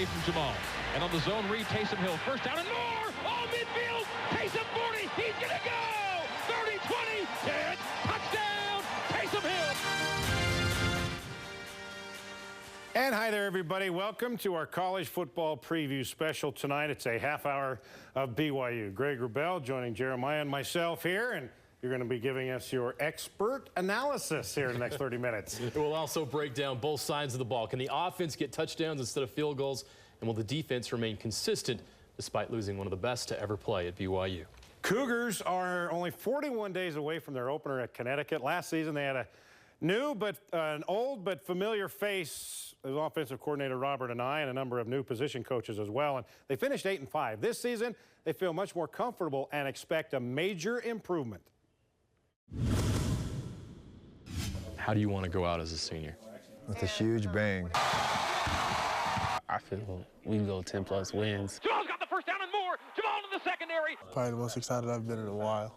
away from Jamal. And on the zone read, Taysom Hill. First down and more. All midfield. Taysom 40. He's going to go. 30, 20, 10. Touchdown. Taysom Hill. And hi there, everybody. Welcome to our college football preview special tonight. It's a half hour of BYU. Greg Wrubell joining Jeremiah and myself here, and you're going to be giving us your expert analysis here in the next 30 minutes. We'll also break down both sides of the ball. Can the offense get touchdowns instead of field goals? And will the defense remain consistent despite losing one of the best to ever play at BYU? Cougars are only 41 days away from their opener at Connecticut. Last season, they had an old but familiar face, as offensive coordinator Robert and a number of new position coaches as well. And they finished 8-5. This season, they feel much more comfortable and expect a major improvement. How do you want to go out as a senior? With a huge bang. I feel we can go 10+ wins. Jamal's got the first down and more. Jamal in the secondary. Probably the most excited I've been in a while.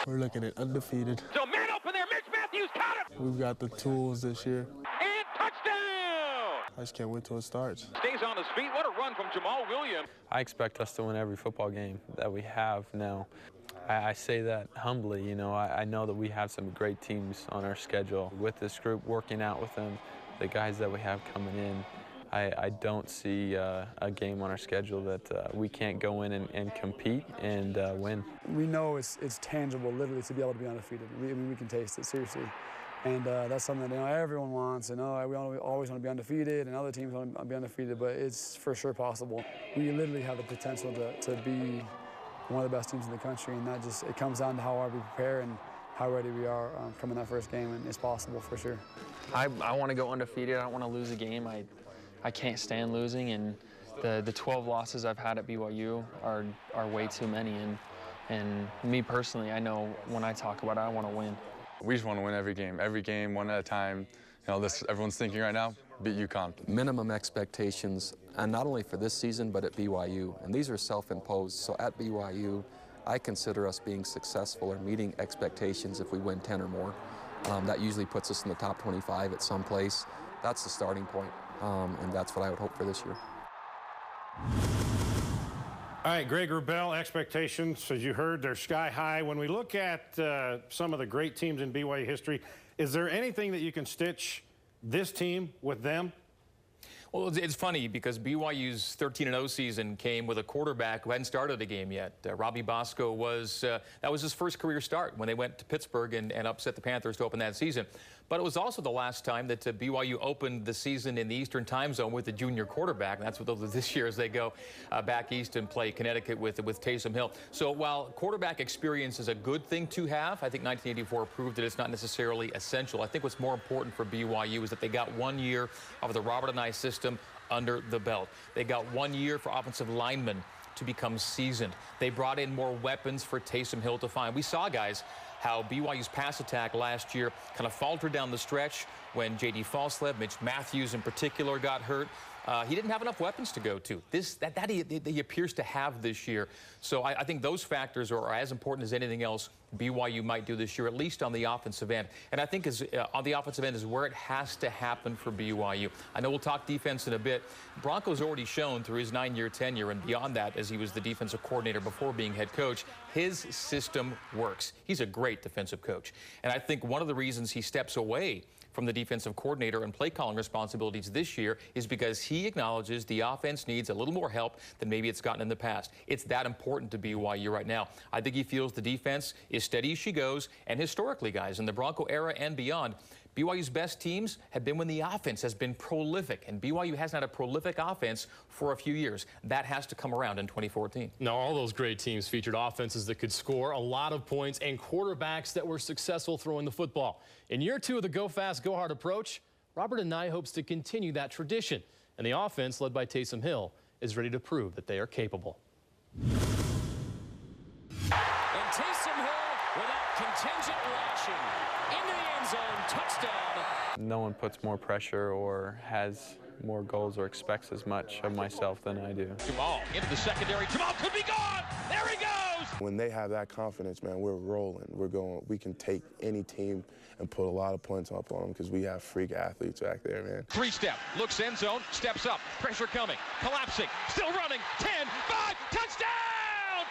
We're looking at undefeated. So man open there. Mitch Matthews caught it. We've got the tools this year. And touchdown. I just can't wait till it starts. Stays on his feet. What a run from Jamal Williams. I expect us to win every football game that we have now. I say that humbly, you know. I know that we have some great teams on our schedule. With this group, working out with them, the guys that we have coming in, I don't see a game on our schedule that we can't go in and compete and win. We know it's tangible, literally, to be able to be undefeated. We can taste it, seriously. And that's something that everyone wants. And we always want to be undefeated, and other teams want to be undefeated, but it's for sure possible. We literally have the potential to be one of the best teams in the country, and it comes down to how hard we prepare and how ready we are coming that first game, and it's possible for sure. I want to go undefeated. I don't want to lose a game. I can't stand losing, and the 12 losses I've had at BYU are way too many, and me personally, I know when I talk about it, I want to win. We just want to win every game, one at a time. You know, everyone's thinking right now, beat UConn. Minimum expectations, and not only for this season, but at BYU. And these are self-imposed. So at BYU, I consider us being successful or meeting expectations if we win 10 or more. That usually puts us in the top 25 at some place. That's the starting point, and that's what I would hope for this year. All right, Greg Wrubell, expectations, as you heard, they're sky high. When we look at some of the great teams in BYU history, is there anything that you can stitch this team with them? Well, it's funny because BYU's 13-0 season came with a quarterback who hadn't started a game yet. Robbie Bosco that was his first career start when they went to Pittsburgh and upset the Panthers to open that season. But it was also the last time that BYU opened the season in the Eastern time zone with a junior quarterback. And that's what they'll do this year as they go back east and play Connecticut with Taysom Hill. So while quarterback experience is a good thing to have, I think 1984 proved that it's not necessarily essential. I think what's more important for BYU is that they got 1 year of the Robert and I system under the belt. They got 1 year for offensive linemen to become seasoned. They brought in more weapons for Taysom Hill to find. We saw, guys, how BYU's pass attack last year kind of faltered down the stretch when J.D. Falsleb, Mitch Matthews in particular, got hurt. He didn't have enough weapons to go to. That he appears to have this year. So I think those factors are as important as anything else BYU might do this year, at least on the offensive end. And I think on the offensive end is where it has to happen for BYU. I know we'll talk defense in a bit. Bronco's already shown through his 9-year tenure and beyond that, as he was the defensive coordinator before being head coach, his system works. He's a great defensive coach. And I think one of the reasons he steps away from the defensive coordinator and play calling responsibilities this year is because he acknowledges the offense needs a little more help than maybe it's gotten in the past. It's that important to BYU right now. I think he feels the defense is steady as she goes, and historically, guys, in the Bronco era and beyond, BYU's best teams have been when the offense has been prolific, and BYU hasn't had a prolific offense for a few years. That has to come around in 2014. Now, all those great teams featured offenses that could score a lot of points and quarterbacks that were successful throwing the football. In year 2 of the go fast, go hard approach, Robert and I hopes to continue that tradition, and the offense, led by Taysom Hill, is ready to prove that they are capable. And Taysom Hill without contingent lashing into the end zone, touchdown. No one puts more pressure or has more goals or expects as much of myself than I do. Jamal into the secondary. Jamal could be gone. There he goes. When they have that confidence, man, we're rolling. We can take any team and put a lot of points up on them because we have freak athletes back there, man. Three-step, looks end zone, steps up, pressure coming, collapsing, still running, 10, 5, touchdown!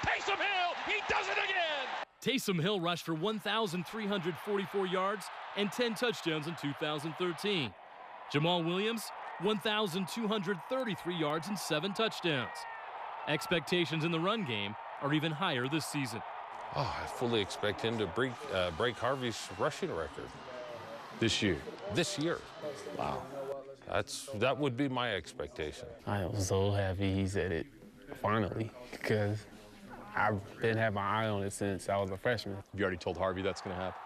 Taysom Hill, he does it again! Taysom Hill rushed for 1,344 yards and 10 touchdowns in 2013. Jamal Williams, 1,233 yards and 7 touchdowns. Expectations in the run game are even higher this season. Oh, I fully expect him to break Harvey's rushing record. This year? This year. Wow. That would be my expectation. I was so happy he said it finally, because I've been having my eye on it since I was a freshman. Have you already told Harvey that's going to happen?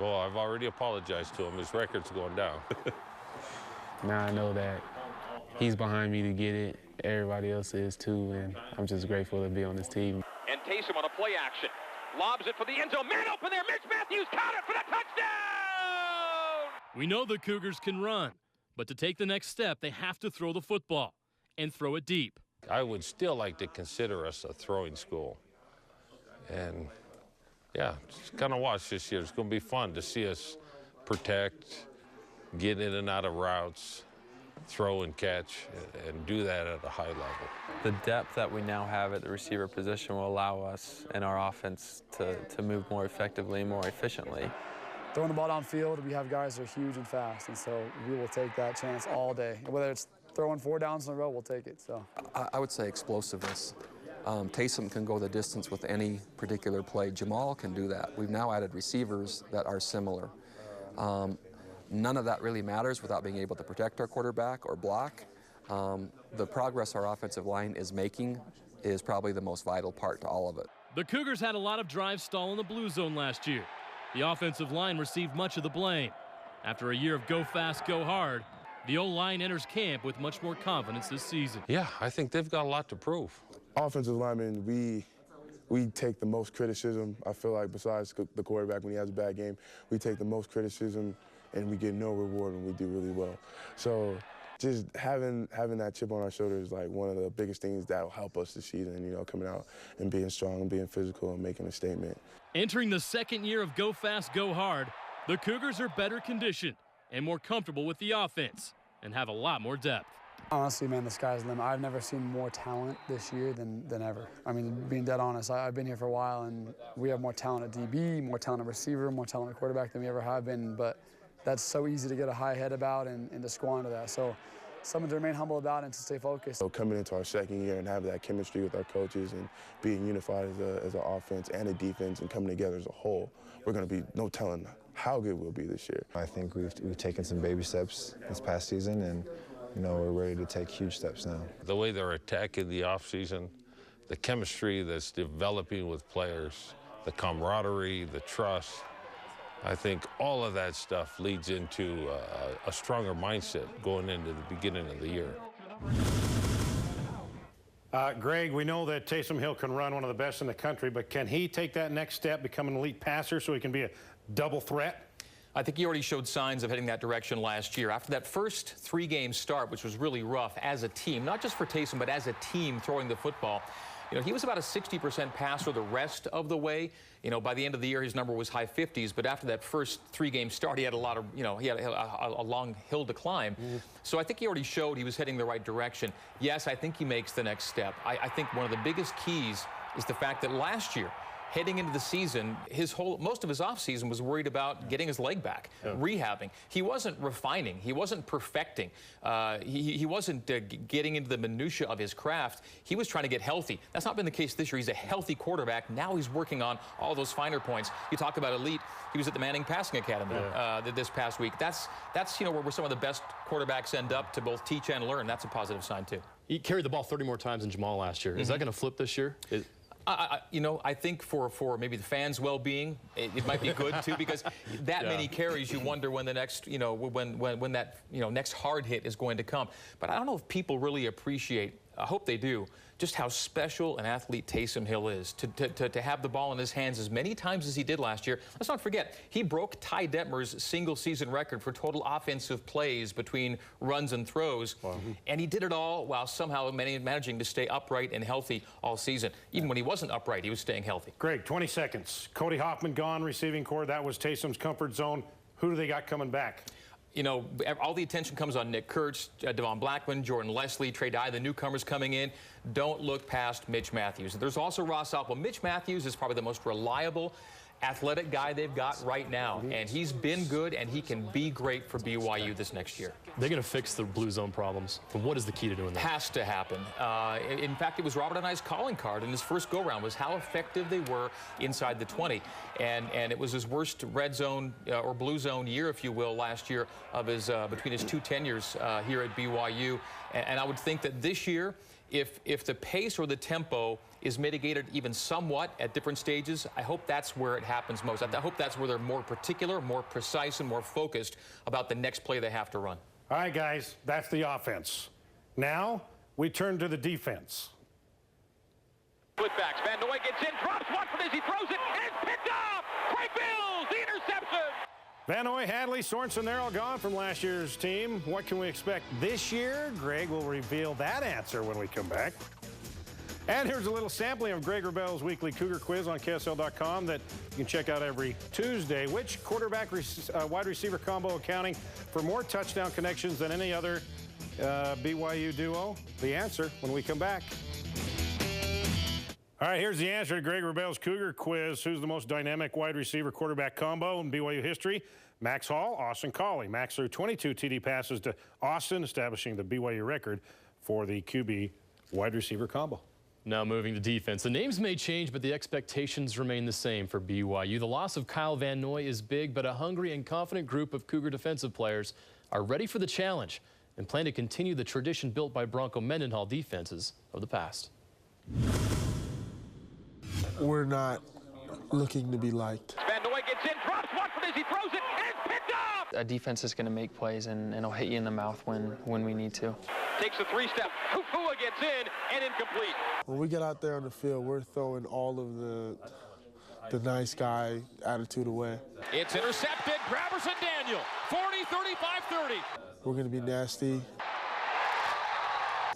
Well, I've already apologized to him. His record's going down. Now I know that he's behind me to get it. Everybody else is too, and I'm just grateful to be on this team. And Taysom on a play action. Lobs it for the end zone. Man open there. Mitch Matthews caught it for the touchdown! We know the Cougars can run, but to take the next step, they have to throw the football and throw it deep. I would still like to consider us a throwing school. And, yeah, just kind of watch this year. It's going to be fun to see us protect, get in and out of routes, throw and catch, and do that at a high level. The depth that we now have at the receiver position will allow us and our offense to move more effectively and more efficiently. Throwing the ball downfield, we have guys that are huge and fast, and so we will take that chance all day. Whether it's throwing 4 downs in a row, we'll take it. So I would say explosiveness. Taysom can go the distance with any particular play. Jamal can do that. We've now added receivers that are similar. None of that really matters without being able to protect our quarterback or block. The progress our offensive line is making is probably the most vital part to all of it. The Cougars had a lot of drives stall in the blue zone last year. The offensive line received much of the blame. After a year of go fast, go hard, the O-line enters camp with much more confidence this season. Yeah, I think they've got a lot to prove. Offensive linemen, we take the most criticism. I feel like besides the quarterback when he has a bad game, we take the most criticism and we get no reward when we do really well. So just having that chip on our shoulder is like one of the biggest things that will help us this season, you know, coming out and being strong and being physical and making a statement. Entering the second year of go fast, go hard, the Cougars are better conditioned and more comfortable with the offense and have a lot more depth. honestly, man, the sky's the limit. I've never seen more talent this year than ever. I mean, being dead honest, I've been here for a while, and we have more talent at DB, more talent at receiver, more talent at quarterback than we ever have been, but that's so easy to get a high head about and to squander that. So something to remain humble about and to stay focused. So coming into our second year and having that chemistry with our coaches and being unified as an offense and a defense and coming together as a whole, we're going to be no telling how good we'll be this year. I think we've taken some baby steps this past season, and you know, we're ready to take huge steps now. The way they're attacking the offseason, the chemistry that's developing with players, the camaraderie, the trust, I think all of that stuff leads into a stronger mindset going into the beginning of the year. Greg, we know that Taysom Hill can run, one of the best in the country, but can he take that next step, become an elite passer so he can be a double threat? I think he already showed signs of heading that direction last year. After that first three-game start, which was really rough as a team, not just for Taysom, but as a team throwing the football, you know, he was about a 60% passer the rest of the way. You know, by the end of the year, his number was high 50s. But after that first three-game start, he had a lot of, you know, he had a long hill to climb. So I think he already showed he was heading the right direction. Yes, I think he makes the next step. I think one of the biggest keys is the fact that last year, heading into the season, most of his offseason was worried about getting his leg back, rehabbing. He wasn't refining. He wasn't perfecting. He wasn't getting into the minutia of his craft. He was trying to get healthy. That's not been the case this year. He's a healthy quarterback. Now he's working on all those finer points. You talk about elite. He was at the Manning Passing Academy this past week. That's you know, where some of the best quarterbacks end up to both teach and learn. That's a positive sign, too. He carried the ball 30 more times than Jamal last year. Is that going to flip this year? You know, I think for maybe the fans' well-being, it might be good too, because that many carries, you wonder when the next, you know, when that, you know, next hard hit is going to come. But I don't know if people really appreciate I hope they do, just how special an athlete Taysom Hill is. To have the ball in his hands as many times as he did last year. Let's not forget, he broke Ty Detmer's single-season record for total offensive plays between runs and throws. Wow. And he did it all while somehow managing to stay upright and healthy all season. Even when he wasn't upright, he was staying healthy. Greg, 20 seconds. Cody Hoffman gone, receiving core. That was Taysom's comfort zone. Who do they got coming back? You know, all the attention comes on Nick Kurtz, Devon Blackman, Jordan Leslie, Trey Dye, the newcomers coming in. Don't look past Mitch Matthews. There's also Ross Alpel. Mitch Matthews is probably the most reliable athletic guy they've got right now, and he's been good, and he can be great for BYU this next year. They're going to fix the blue zone problems. But what is the key to doing that? Has to happen. In fact, it was Robert and I's calling card in his first go-round was how effective they were inside the 20. And it was his worst red zone or blue zone year, if you will, last year of his between his two tenures here at BYU. And I would think that this year, if the pace or the tempo is mitigated even somewhat at different stages, I hope that's where it happens most. I hope that's where they're more particular, more precise, and more focused about the next play they have to run. All right, guys, that's the offense. Now we turn to the defense. Splitbacks. Van Noy gets in, drops Watford as he throws it, and it's picked off! Craig Bills, the interception! Van Noy, Hadley, Sorensen, they're all gone from last year's team. What can we expect this year? Greg will reveal that answer when we come back. And here's a little sampling of Greg Wrubell's weekly Cougar quiz on KSL.com that you can check out every Tuesday. Which quarterback wide receiver combo accounting for more touchdown connections than any other BYU duo? The answer when we come back. All right, here's the answer to Greg Wrubell's Cougar quiz. Who's the most dynamic wide receiver quarterback combo in BYU history? Max Hall, Austin Collie. Max threw 22 TD passes to Austin, establishing the BYU record for the QB wide receiver combo. Now moving to defense. The names may change, but the expectations remain the same for BYU. The loss of Kyle Van Noy is big, but a hungry and confident group of Cougar defensive players are ready for the challenge and plan to continue the tradition built by Bronco Mendenhall defenses of the past. We're not looking to be liked. Van Noy gets in, drops Watford as he throws it, and it's picked off! A defense is going to make plays, and it'll hit you in the mouth when we need to. Takes a three-step. Kufua gets in and incomplete. When we get out there on the field, we're throwing all of the nice guy attitude away. It's intercepted. Graverson Daniel, 40, 35, 30. We're going to be nasty,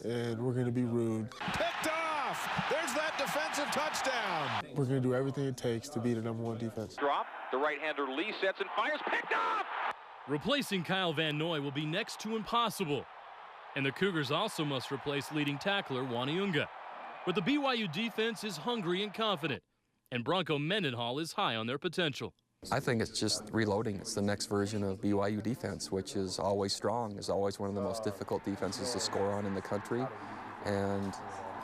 and we're going to be rude. Picked off. There's that defensive touchdown. We're going to do everything it takes to be the #1 defense. Drop. The right-hander Lee sets and fires. Picked off! Replacing Kyle Van Noy will be next to impossible. And the Cougars also must replace leading tackler Waniunga. But the BYU defense is hungry and confident, and Bronco Mendenhall is high on their potential. I think it's just reloading. It's the next version of BYU defense, which is always strong, is always one of the most difficult defenses to score on in the country. And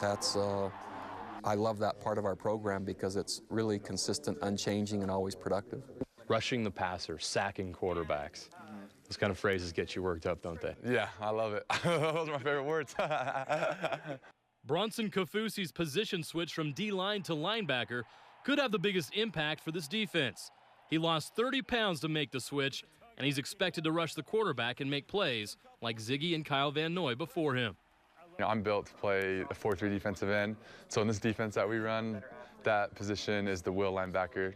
that's, I love that part of our program because it's really consistent, unchanging, and always productive. Rushing the passer, sacking quarterbacks. Those kind of phrases get you worked up, don't they? Yeah, I love it. Those are my favorite words. Bronson Kafusi's position switch from D-line to linebacker could have the biggest impact for this defense. He lost 30 pounds to make the switch, and he's expected to rush the quarterback and make plays like Ziggy and Kyle Van Noy before him. You know, I'm built to play a 4-3 defensive end. So in this defense that we run, that position is the will linebacker.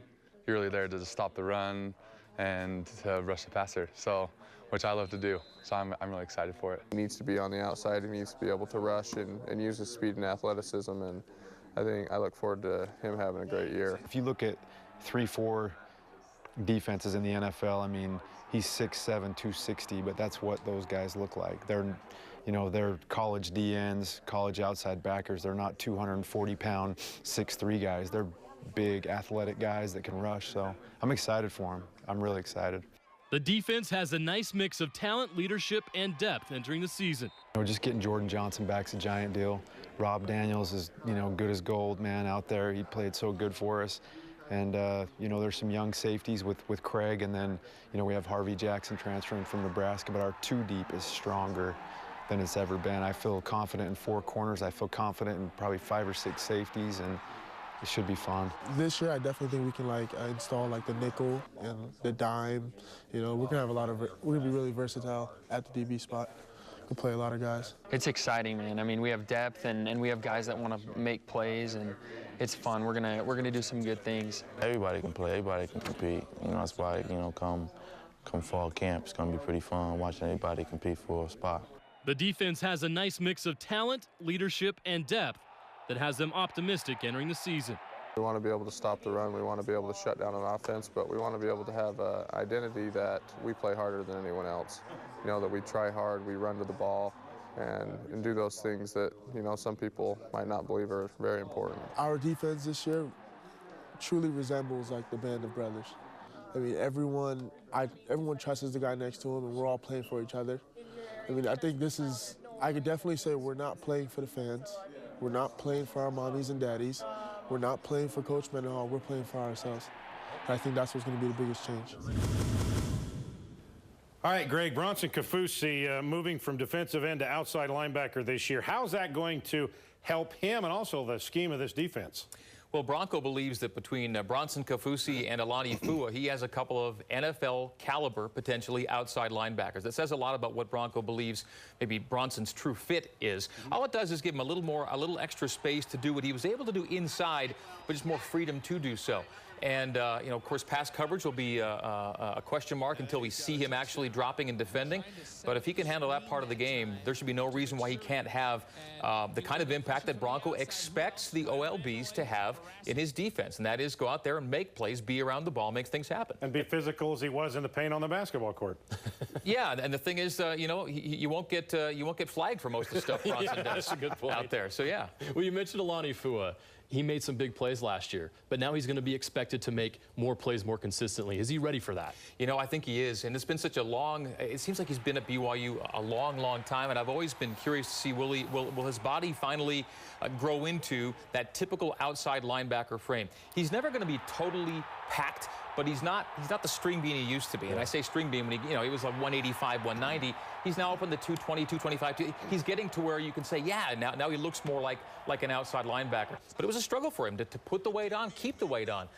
You're really there to just stop the run and to rush the passer, so which I love to do. So I'm really excited for it. He needs to be on the outside. He needs to be able to rush and use his speed and athleticism, and I look forward to him having a great year. If you look at 3-4 defenses in the NFL, I mean, he's 6'7", 260, but that's what those guys look like. They're college DNs, college outside backers. They're not 240-pound, 6'3" guys. They're big, athletic guys that can rush, so I'm excited for him. I'm really excited. The defense has a nice mix of talent, leadership, and depth entering the season. Just getting Jordan Johnson back's a giant deal. Rob Daniels is, good as gold, man, out there. He played so good for us. And, there's some young safeties with Craig, and then, we have Harvey Jackson transferring from Nebraska, but our 2 deep is stronger than it's ever been. I feel confident in 4 corners. I feel confident in probably 5 or 6 safeties, and it should be fun. This year, I definitely think we can install the nickel and the dime. We're gonna have we're gonna be really versatile at the DB spot. We'll play a lot of guys. It's exciting, man. I mean, we have depth and we have guys that want to make plays, and it's fun. We're gonna do some good things. Everybody can play. Everybody can compete. You know, that's why, you know, come fall camp, it's gonna be pretty fun watching everybody compete for a spot. The defense has a nice mix of talent, leadership, and depth that has them optimistic entering the season. We want to be able to stop the run. We want to be able to shut down an offense, but we want to be able to have an identity that we play harder than anyone else. You know, that we try hard, we run to the ball, and do those things that, you know, some people might not believe are very important. Our defense this year truly resembles like the band of brothers. I mean, everyone trusts the guy next to him, and we're all playing for each other. I mean, I think I could definitely say we're not playing for the fans. We're not playing for our mommies and daddies. We're not playing for Coach Mendenhall. We're playing for ourselves. And I think that's what's going to be the biggest change. All right, Greg, Bronson Kaufusi moving from defensive end to outside linebacker this year. How's that going to help him and also the scheme of this defense? Well, Bronco believes that between Bronson Kaufusi and Alani Fua, he has a couple of NFL caliber, potentially outside linebackers. That says a lot about what Bronco believes maybe Bronson's true fit is. All it does is give him a little extra space to do what he was able to do inside, but just more freedom to do so. And, you know, of course, pass coverage will be a question mark until we see him actually dropping and defending. But if he can handle that part of the game, there should be no reason why he can't have the kind of impact that Bronco expects the OLBs to have in his defense. And that is go out there and make plays, be around the ball, make things happen. And be physical as he was in the paint on the basketball court. Yeah, and the thing is, you know, you won't get flagged for most of the stuff Bronson does that's a good point. out there. So, yeah. Well, you mentioned Alani Fua. He made some big plays last year, but now he's going to be expected to make more plays more consistently. Is he ready for that? You know, I think he is, and it's been such a long, it seems like he's been at BYU a long, long time, and I've always been curious to see will his body finally grow into that typical outside linebacker frame. He's never going to be totally packed, but he's not the string bean he used to be. And I say string bean when he was like 185, 190. He's now up in the 220, 225. He's getting to where you can say, yeah, now he looks more like an outside linebacker. But it was a struggle for him to put the weight on, keep the weight on.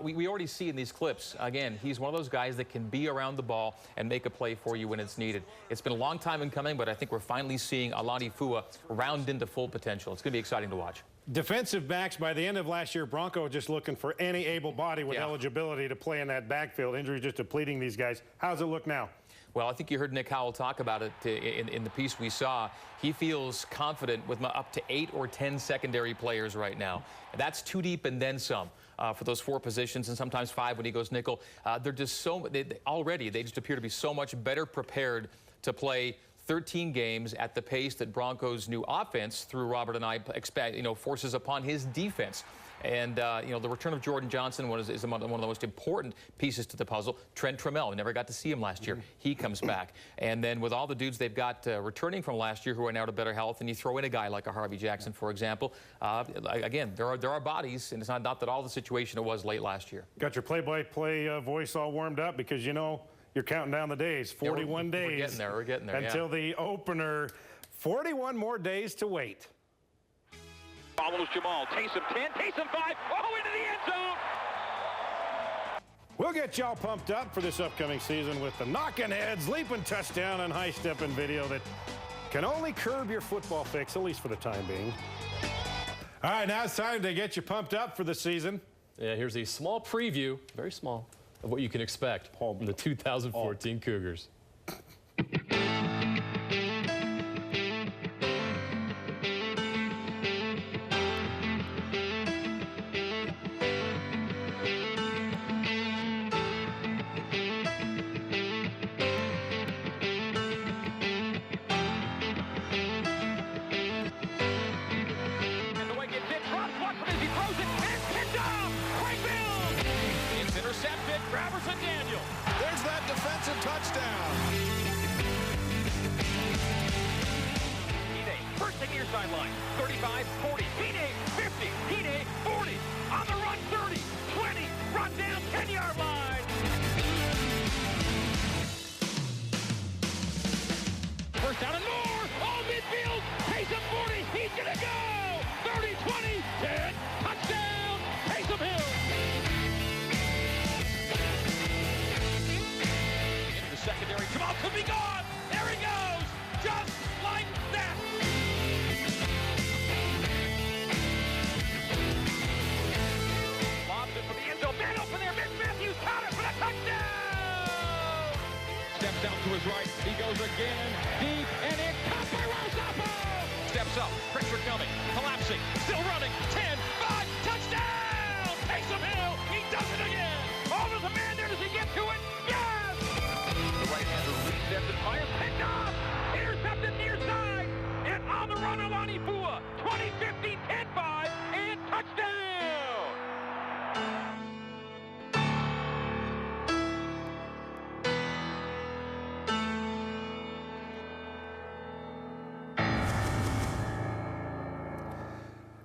We already see in these clips, again, he's one of those guys that can be around the ball and make a play for you when it's needed. It's been a long time in coming, but I think we're finally seeing Alani Fua round into full potential. It's going to be exciting to watch. Defensive backs, by the end of last year, Bronco just looking for any able body with eligibility to play in that backfield. Injuries just depleting these guys. How's it look now? Well, I think you heard Nick Howell talk about it in the piece we saw. He feels confident with up to 8 or 10 secondary players right now. That's too deep and then some for those 4 positions, and sometimes 5 when he goes nickel. They're just already they just appear to be so much better prepared to play 13 games at the pace that Broncos' new offense, through Robert and I, forces upon his defense. And, the return of Jordan Johnson is one of the most important pieces to the puzzle. Trent Trammell, we never got to see him last year. He comes back. And then with all the dudes they've got returning from last year who are now to better health, and you throw in a guy like a Harvey Jackson, for example, again, there are bodies, and it's not that all the situation it was late last year. Got your play-by-play voice all warmed up because, you're counting down the days, 41 days. We're getting there, until the opener. 41 more days to wait. Follows Jamal. Taysom 10, Taysom 5. Oh, into the end zone. We'll get y'all pumped up for this upcoming season with the knocking heads, leaping touchdown, and high-stepping video that can only curb your football fix, at least for the time being. All right, now it's time to get you pumped up for the season. Yeah, here's a small preview, very small, of what you can expect from the 2014 Cougars. Sideline, 35, 40, P-Day, 50, P-Day, 40, on the run, 30, 20, run down, 10-yard line. First down and more, all midfield, Taysom 40, he's gonna go, 30, 20, 10, touchdown, Taysom Hill. Into the secondary, Jamal could be gone, there he goes, just throws again, deep, and it's caught by Rosapo! Steps up, pressure coming, collapsing, still running, 10, 5, touchdown! Taysom Hill, he does it again! Oh, there's a man there, does he get to it? Yes! The right-hander resets and fires, picked off! Intercepted near side, and on the run, Alani Fua, 20-15, 10-5, and touchdown!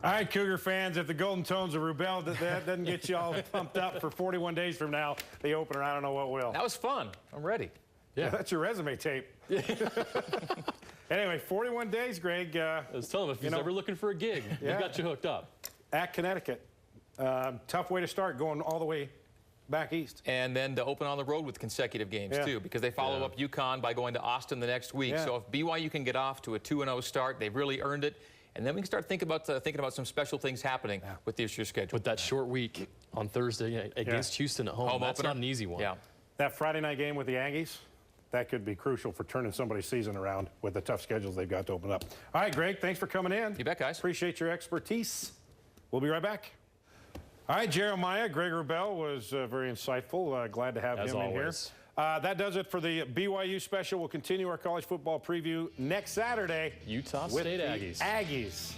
All right, Cougar fans, if the Golden Tones of Rubel that doesn't get you all pumped up for 41 days from now, the opener, I don't know what will. That was fun. I'm ready. Yeah, that's your resume tape. Anyway, 41 days, Greg. I was telling him if he's ever looking for a gig, we got you hooked up. At Connecticut. Tough way to start, going all the way back east. And then to open on the road with consecutive games, too, because they follow up UConn by going to Austin the next week. So if BYU can get off to a 2-0 start, they've really earned it. And then we can start thinking about some special things happening with this year's schedule. With that short week on Thursday against Houston at home, that's not an easy one. Yeah. That Friday night game with the Aggies, that could be crucial for turning somebody's season around with the tough schedules they've got to open up. All right, Greg, thanks for coming in. You bet, guys. Appreciate your expertise. We'll be right back. All right, Jeremiah, Greg Rubel was very insightful. Glad to have him in here. That does it for the BYU special. We'll continue our college football preview next Saturday. Utah State Aggies. Aggies.